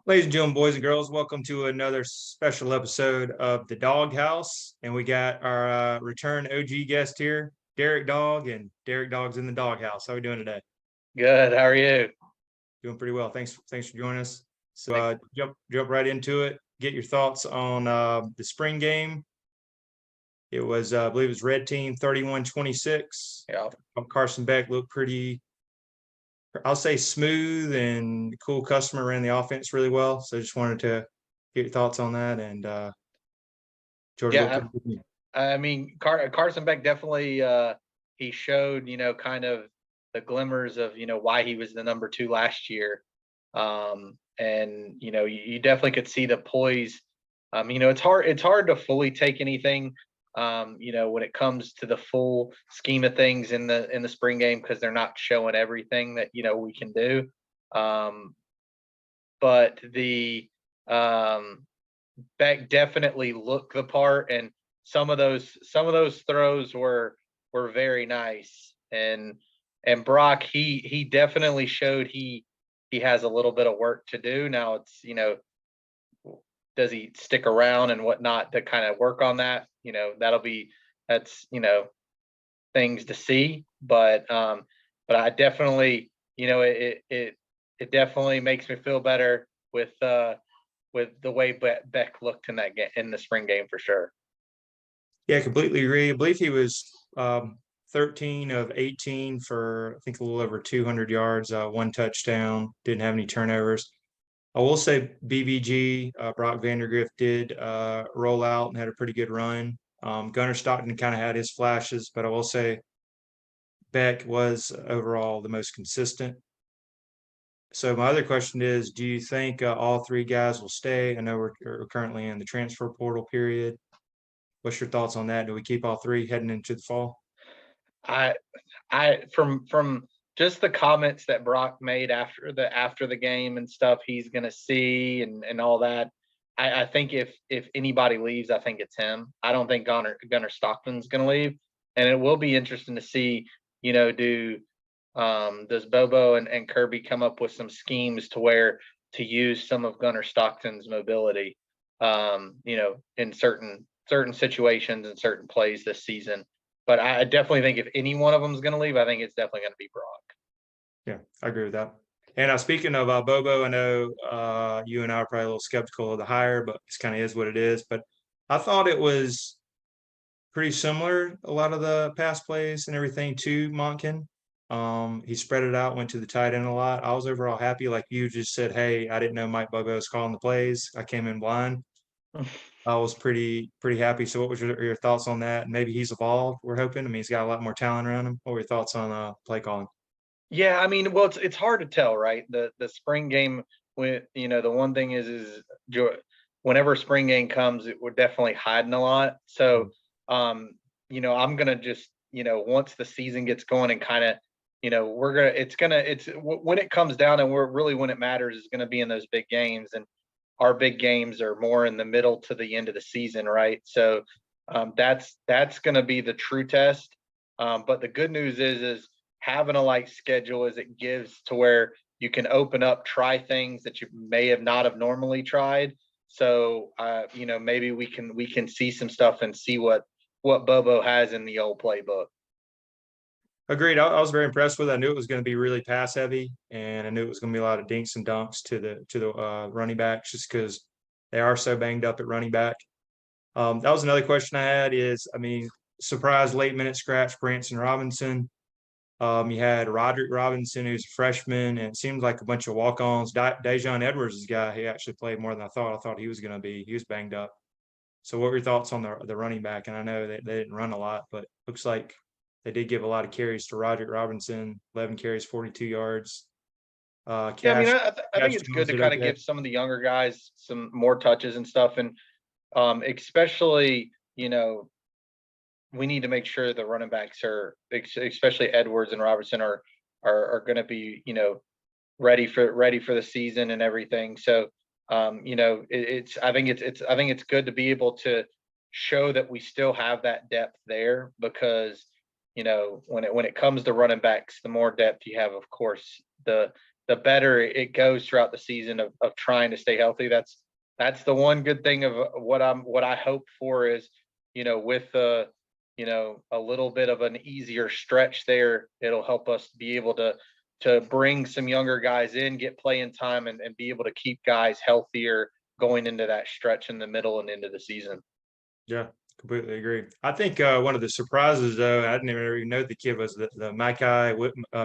Ladies and gentlemen, boys and girls, welcome to another special episode of the Dawg House. And we got our return OG guest here, Derrick Dawg, and Derrick Dawg's in the Dawg House. How are we doing today? Good. How are you? Doing pretty well. Thanks for joining us. So jump right into it. Get your thoughts on the spring game. It was, I believe it was Red Team 31-26. Yeah. Carson Beck looked pretty, I'll say, smooth and cool customer, ran the offense really well. So just wanted to get your thoughts on that. And George, Yeah. I mean, Carson Beck definitely he showed, kind of the glimmers of, why he was the number 2 last year. And, you definitely could see the poise. It's hard to fully take anything, when it comes to the full scheme of things in the spring game, because they're not showing everything that, we can do. But the Beck definitely looked the part, and some of those throws were very nice. And Brock, he definitely showed he has a little bit of work to do. Now it's, does he stick around and whatnot to kind of work on that? That's things to see. But I definitely, it definitely makes me feel better with the way Beck looked in that game, in the spring game, for sure. Yeah, completely agree. I believe he was 13 of 18 for, I think, a little over 200 yards, 1 touchdown, didn't have any turnovers. I will say BVG, Brock Vandergrift did roll out and had a pretty good run. Gunnar Stockton kind of had his flashes, but I will say Beck was overall the most consistent. So my other question is, do you think all 3 guys will stay? I know we're currently in the transfer portal period. What's your thoughts on that? Do we keep all 3 heading into the fall? I from just the comments that Brock made after the game and stuff he's gonna see and all that. I think if anybody leaves, I think it's him. I don't think Gunnar Stockton's gonna leave. And it will be interesting to see, does Bobo and Kirby come up with some schemes to use some of Gunnar Stockton's mobility, in certain situations and certain plays this season. But I definitely think if any one of them is going to leave, I think it's definitely going to be Brock. Yeah, I agree with that. And speaking of Bobo, I know you and I are probably a little skeptical of the hire, but it kind of is what it is. But I thought it was pretty similar, a lot of the pass plays and everything, to Monken. He spread it out, went to the tight end a lot. I was overall happy. Like you just said, hey, I didn't know Mike Bobo was calling the plays. I came in blind. I was pretty happy. So what was your thoughts on that? Maybe he's evolved, we're hoping. I mean, he's got a lot more talent around him. What were your thoughts on play calling? Yeah, I mean, well, it's hard to tell, right? The spring game, when the one thing is whenever spring game comes, we're definitely hiding a lot. So I'm gonna just, once the season gets going and kind of, it's when it comes down, and when it matters is gonna be in those big games. And our big games are more in the middle to the end of the season, right? So that's going to be the true test. But the good news is having a light schedule is it gives to where you can open up, try things that you may have not have normally tried. So maybe we can see some stuff and see what Bobo has in the old playbook. Agreed. I was very impressed with it. I knew it was going to be really pass heavy, and I knew it was going to be a lot of dinks and dunks to the running backs, just because they are so banged up at running back. That was another question I had is, I mean, surprise late minute scratch, Branson Robinson. You had Roderick Robinson, who's a freshman, and it seemed like a bunch of walk-ons. Dejon Edwards is a guy who actually played more than I thought. I thought he was going to be. He was banged up. So what were your thoughts on the running back? And I know they didn't run a lot, but looks like they did give a lot of carries to Roderick Robinson, 11 carries, 42 yards. Yeah, I mean, I think it's good to kind of give some of the younger guys some more touches and stuff. And especially, we need to make sure the running backs are, especially Edwards and Robertson, are going to be, ready for the season and everything. So, I think it's good to be able to show that we still have that depth there, because when it comes to running backs, the more depth you have, of course, the the better it goes throughout the season of trying to stay healthy. That's the one good thing of what I hope for is, with a little bit of an easier stretch there, it'll help us be able to bring some younger guys in, get playing time, and be able to keep guys healthier going into that stretch in the middle and into the season. Yeah, completely agree. I think one of the surprises, though, I didn't even know the kid was the Micah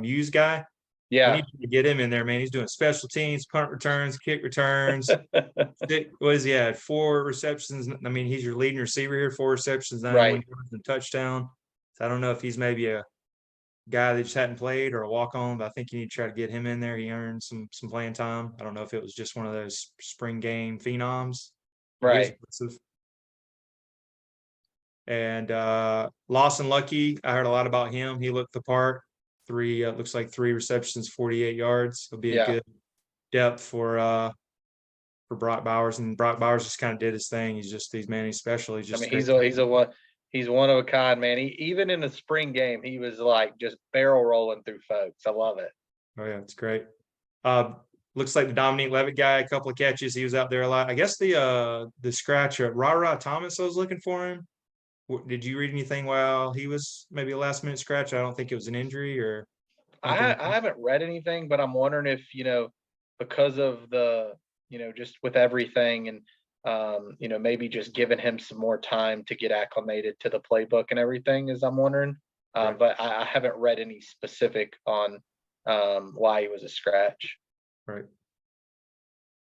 Muse guy. We Yeah. need to get him in there, man. He's doing special teams, punt returns, kick returns. What is he at? 4 receptions. I mean, he's your leading receiver here, 4 receptions, 91 yards and a touchdown. So I don't know if he's maybe a guy that just hadn't played or a walk-on, but I think you need to try to get him in there. He earned some playing time. I don't know if it was just one of those spring game phenoms. Right. And Lawson Lucky, I heard a lot about him. He looked the part. Looks like 3 receptions, 48 yards. He'll be a good depth for Brock Bowers, and Brock Bowers just kind of did his thing. He's special. He's just. He's one of a kind, man. Even in the spring game, he was like just barrel rolling through folks. I love it. Oh yeah, it's great. Looks like the Dominique Levitt guy, a couple of catches. He was out there a lot. I guess the scratcher, Ra Thomas, I was looking for him. Did you read anything while he was maybe a last minute scratch? I don't think it was an injury or. I haven't read anything, but I'm wondering if, because of the, just with everything and, maybe just giving him some more time to get acclimated to the playbook and everything is I'm wondering. Right. But I haven't read any specific on why he was a scratch. Right.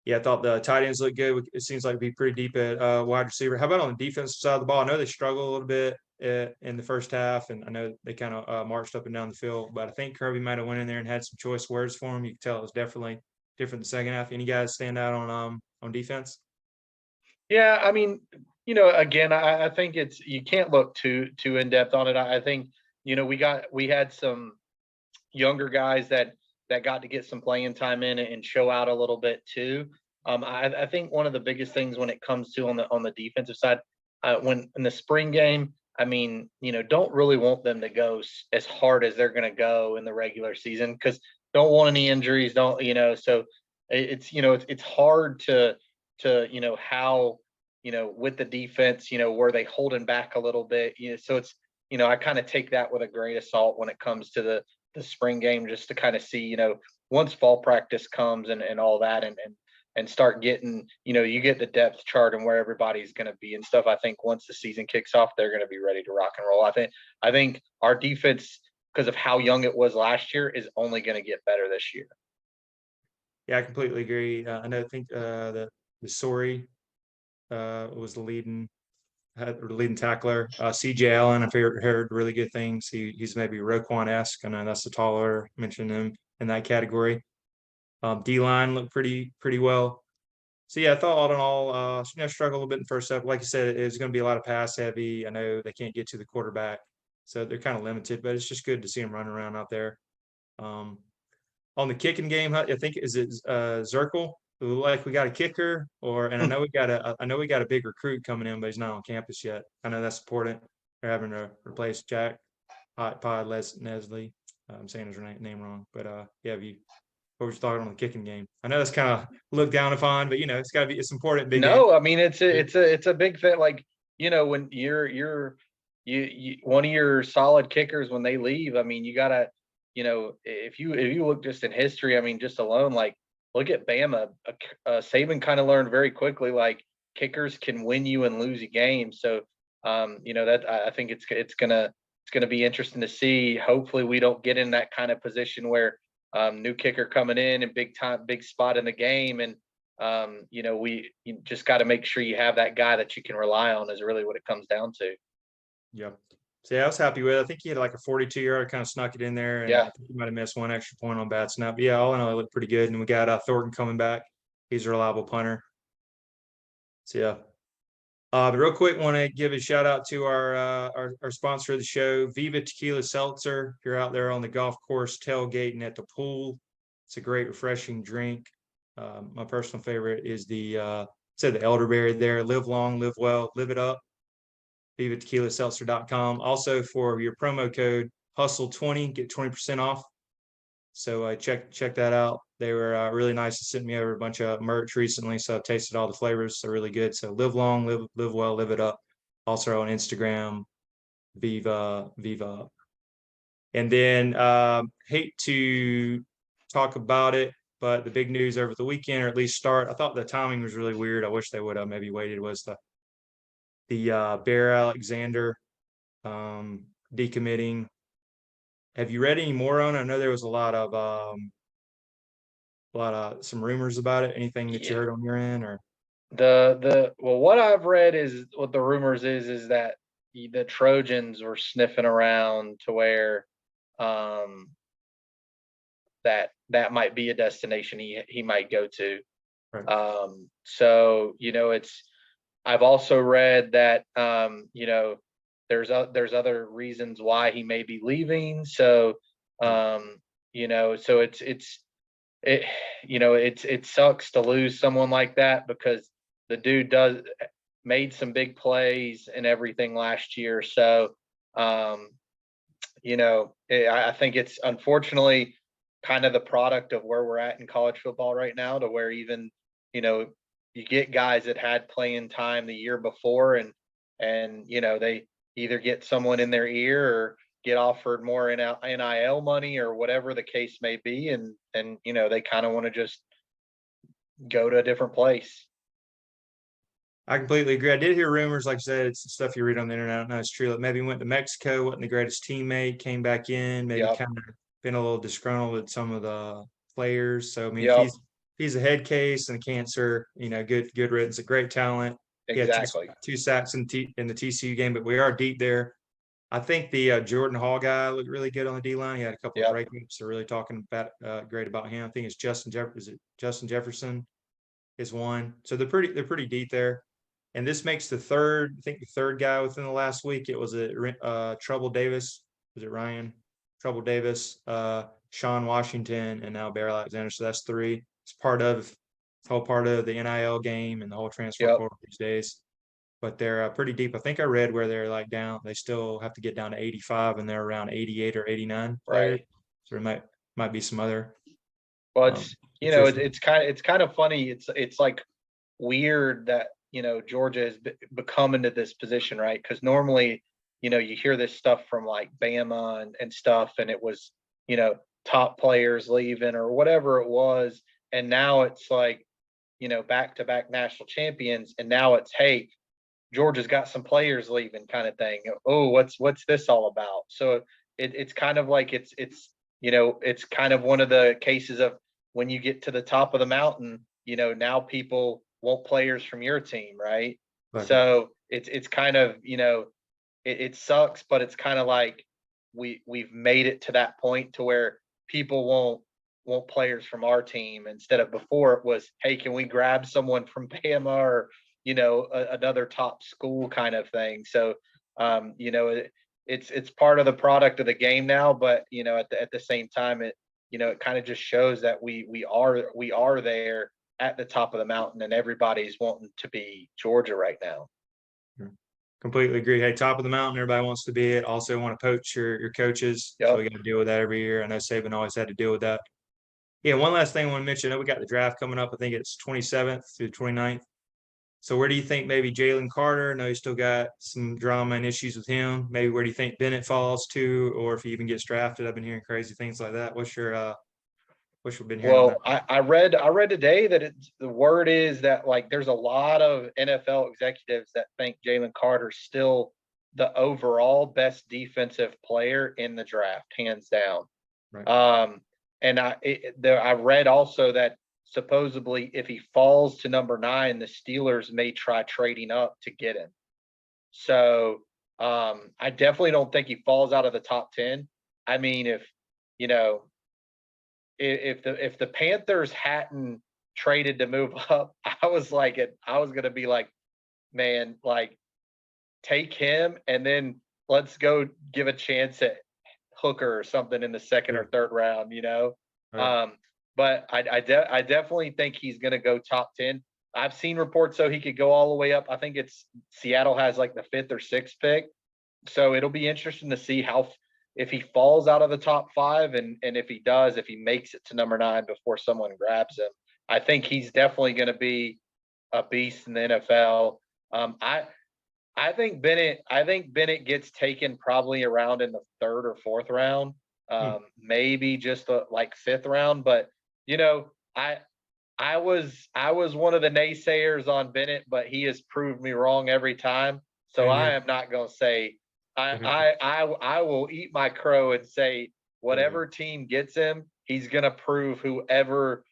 Yeah, I thought the tight ends looked good. It seems like it'd be pretty deep at wide receiver. How about on the defensive side of the ball? I know they struggled a little bit in the first half, and I know they kind of marched up and down the field. But I think Kirby might have went in there and had some choice words for him. You could tell it was definitely different the second half. Any guys stand out on defense? Yeah, I mean, again, I think you can't look too in depth on it. I think we had some younger guys that got to get some playing time in and show out a little bit too. I think one of the biggest things when it comes to on the defensive side, when in the spring game, I mean, don't really want them to go as hard as they're going to go in the regular season because don't want any injuries. Don't so it's hard to how with the defense were they holding back a little bit. So it's I kind of take that with a grain of salt when it comes to the spring game, just to kind of see, once fall practice comes and all that and start getting, you get the depth chart and where everybody's going to be and stuff. I think once the season kicks off, they're going to be ready to rock and roll. I think our defense, because of how young it was last year, is only going to get better this year. Yeah, I completely agree. I think the Sorry was the leading tackler. CJ Allen, I've heard really good things. He's maybe Roquan-esque. I know that's the taller, mentioned him in that category. D-line looked pretty well. So yeah, I thought all in all, struggled a little bit in first half. Like you said, it's going to be a lot of pass heavy. I know they can't get to the quarterback, so they're kind of limited. But it's just good to see them running around out there. On the kicking game, I think is it Zirkle? Like we got a kicker, and I know we got a big recruit coming in, but he's not on campus yet. I know that's important. They're having to replace Jack Pod Nesley. I'm saying his name wrong, but yeah. What was your thought on the kicking game? I know that's kind of looked down upon, but it's important. Big game. I mean it's a big thing. Like when you're one of your solid kickers when they leave. I mean you gotta if you look just in history. I mean just alone like. Look at Bama. Saban kind of learned very quickly, like kickers can win you and lose a game. So, that I think it's gonna be interesting to see. Hopefully, we don't get in that kind of position where new kicker coming in and big spot in the game, and you just got to make sure you have that guy that you can rely on. Is really what it comes down to. Yep. So yeah, I was happy with it. I think he had like a 42-yard, kind of snuck it in there. And I think he might have missed one extra point on bad snap. But yeah, all in all, it looked pretty good. And we got Thornton coming back. He's a reliable punter. So yeah. But real quick, want to give a shout out to our sponsor of the show, Viva Tequila Seltzer. If you're out there on the golf course, tailgating at the pool, it's a great, refreshing drink. My personal favorite is the elderberry there. Live long, live well, live it up. VivaTequilaSeltzer.com. Also, for your promo code Hustle20, get 20% off. So check that out. They were really nice to send me over a bunch of merch recently. So I've tasted all the flavors. They're really good. So live long, live well, live it up. Also on Instagram, Viva. And then hate to talk about it, but the big news over the weekend, or at least start. I thought the timing was really weird. I wish they would have maybe waited. Was the Bear Alexander decommitting. Have you read any more on it? I know there was some rumors about it. Anything that you Yeah. heard on your end, or Well, what I've read is what the rumors is that the Trojans were sniffing around to where um that might be a destination he might go to. right. So I've also read that there's other reasons why he may be leaving. So so it sucks to lose someone like that, because the dude made some big plays and everything last year. So I think it's unfortunately kind of the product of where we're at in college football right now, to where even you get guys that had playing time the year before, and they either get someone in their ear or get offered more NIL money or whatever the case may be, and they kind of want to just go to a different place. I completely agree. I did hear rumors, like I said, it's stuff you read on the internet. I don't know it's true. Like maybe went to Mexico, wasn't the greatest teammate, came back in, maybe Yep. kind of been a little disgruntled with some of the players. So I mean, if Yep. he's a head case and cancer, good riddance, a great talent. He had Exactly. two sacks in the TCU game, but we are deep there. I think the Jordan Hall guy looked really good on the D line. He had a couple of Yep. breakups. They're really talking about great about him. I think it's Justin Jefferson is one. So they're pretty deep there. And this makes the third guy within the last week. It was Trouble Davis. Was it Ryan? Trouble Davis, Sean Washington, and now Bear Alexander. So that's three. It's whole part of the NIL game and the whole transfer Yep. portal these days. But they're pretty deep. I think I read where they're like down. They still have to get down to 85, and they're around 88 or 89 players. Right. So there might be some other. Well, it's attrition. it's kind of funny. It's like weird that Georgia has become into this position, right? Because normally you hear this stuff from like Bama and stuff, and it was top players leaving or whatever it was, and now it's like back to back national champions, and now it's, hey, Georgia's got some players leaving, kind of thing. Oh, what's this all about? So it's kind of like it's kind of one of the cases of when you get to the top of the mountain, now people want players from your team, right? Right. So it's kind of it sucks, but it's kind of like we've made it to that point to where people want players from our team, instead of before it was, hey, can we grab someone from Bama or another top school kind of thing. So it's part of the product of the game now, but at the same time, it kind of just shows that we are there at the top of the mountain, and everybody's wanting to be Georgia right now. Completely agree. Hey, top of the mountain, everybody wants to be it. Also want to poach your coaches. Yep. So we got to deal with that every year. I know Saban always had to deal with that. Yeah, one last thing I want to mention. I know we got the draft coming up. I think it's 27th through 29th. So where do you think maybe Jalen Carter? I know you still got some drama and issues with him. Maybe where do you think Bennett falls to, or if he even gets drafted? I've been hearing crazy things like that. What's we've been hearing on that? Well, I read today that the word is that, like, there's a lot of NFL executives that think Jalen Carter's still the overall best defensive player in the draft, hands down. Right. And I read also that supposedly if he falls to number 9, the Steelers may try trading up to get him. So I definitely don't think he falls out of the top 10. I mean, if the Panthers hadn't traded to move up, I was going to be like, man, like, take him and then let's go give a chance at Hooker or something in the second or third round, Right. But I definitely think he's going to go top 10. I've seen reports so he could go all the way up. I think it's Seattle has like the 5th or 6th pick. So it'll be interesting to see if he falls out of the top 5, and if he makes it to number 9 before someone grabs him, I think he's definitely going to be a beast in the NFL. I think Bennett gets taken probably around in the 3rd or 4th round, maybe just like 5th round. But I was one of the naysayers on Bennett, but he has proved me wrong every time. So I am not going to say I will eat my crow and say whatever team gets him, he's going to prove whoever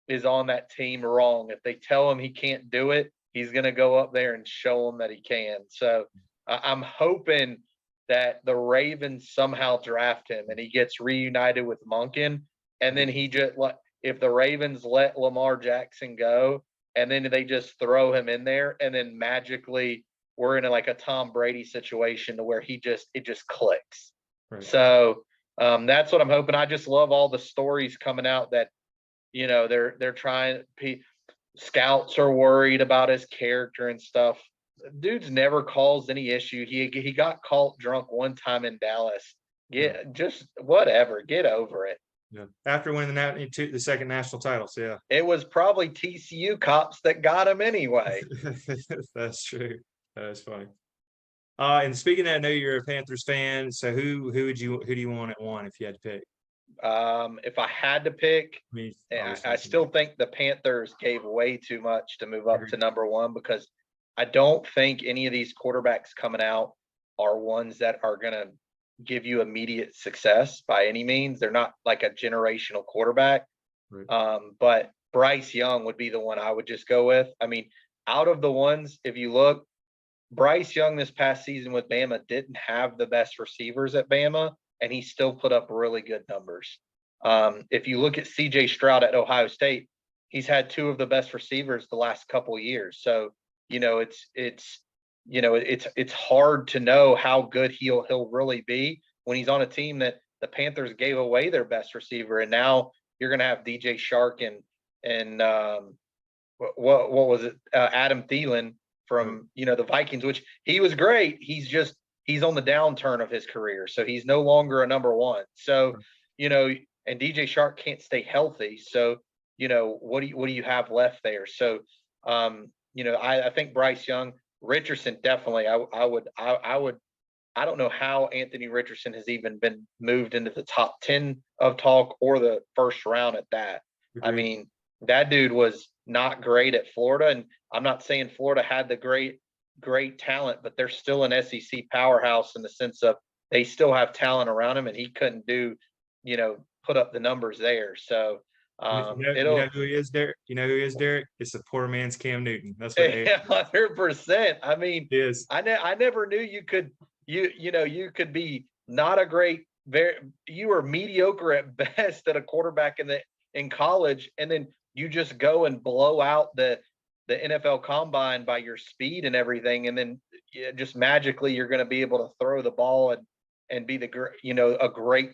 is on that team wrong. If they tell him he can't do it, he's going to go up there and show them that he can. So I'm hoping that the Ravens somehow draft him and he gets reunited with Monken. And then if the Ravens let Lamar Jackson go and then they just throw him in there, and then magically we're in a Tom Brady situation to where it just clicks. Right. So that's what I'm hoping. I just love all the stories coming out that, they're trying. Scouts are worried about his character and stuff. Dude's never caused any issue. He got caught drunk one time in Dallas. Just whatever. Get over it. Yeah. After winning the second national title. So yeah. It was probably TCU cops that got him anyway. That's true. That's funny. And speaking of that, I know you're a Panthers fan. So who do you want at 1 if you had to pick? If I had to pick, I still think the Panthers gave way too much to move up to number 1, because I don't think any of these quarterbacks coming out are ones that are going to give you immediate success by any means. They're not like a generational quarterback. Right. But Bryce Young would be the one I would just go with. I mean, out of the ones, if you look, Bryce Young this past season with Bama didn't have the best receivers at Bama, and he still put up really good numbers. If you look at CJ Stroud at Ohio State, he's had 2 of the best receivers the last couple of years. So, it's hard to know how good he'll really be when he's on a team that the Panthers gave away their best receiver, and now you're going to have DJ Shark and what was it, Adam Thielen from the Vikings, which he was great. He's on the downturn of his career, so he's no longer a number 1. So and DJ Shark can't stay healthy. So what do you have left there? So I think Bryce Young. Richardson, definitely. I don't know how Anthony Richardson has even been moved into the top 10 of talk or the first round at that. Agreed. I mean, that dude was not great at Florida, and I'm not saying Florida had the great talent, but they're still an SEC powerhouse in the sense of they still have talent around him, and he couldn't put up the numbers there. So you know who he is, Derrick? You know who he is, Derrick? It's a poor man's Cam Newton. That's what 100%. I mean, I never knew you could be not a great, you were mediocre at best at a quarterback in college, and then you just go and blow out the NFL combine by your speed and everything, and then just magically you're going to be able to throw the ball and be a great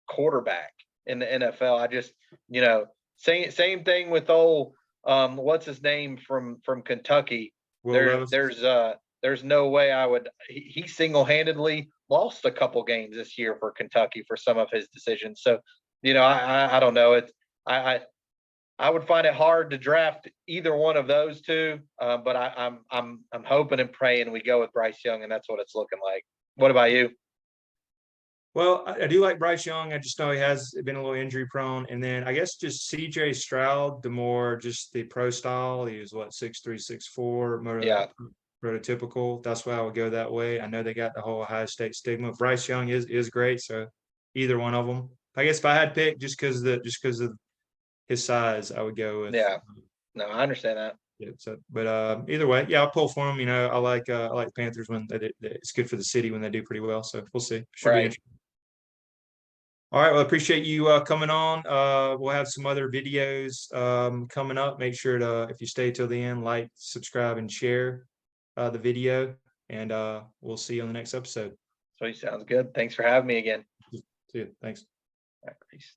quarterback in the NFL. I just, same thing with what's his name from Kentucky. There's no way he single-handedly lost a couple games this year for Kentucky for some of his decisions. So, I don't know. I would find it hard to draft either one of those two, but I'm hoping and praying we go with Bryce Young, and that's what it's looking like. What about you? Well, I do like Bryce Young. I just know he has been a little injury prone. And then I guess just CJ Stroud, just the pro style. He was 6'3", 6'4", prototypical. That's why I would go that way. I know they got the whole Ohio State stigma. Bryce Young is great. So either one of them. I guess if I had picked just because of his size, I would go with. Yeah. No, I understand that. Yeah. So, but either way, I'll pull for them. I like Panthers when it's good for the city when they do pretty well. So we'll see. Should be interesting. All right. Well, I appreciate you coming on. We'll have some other videos coming up. Make sure to, if you stay till the end, like, subscribe, and share the video. And we'll see you on the next episode. Sweet. Sounds good. Thanks for having me again. See you. Thanks. All right, peace.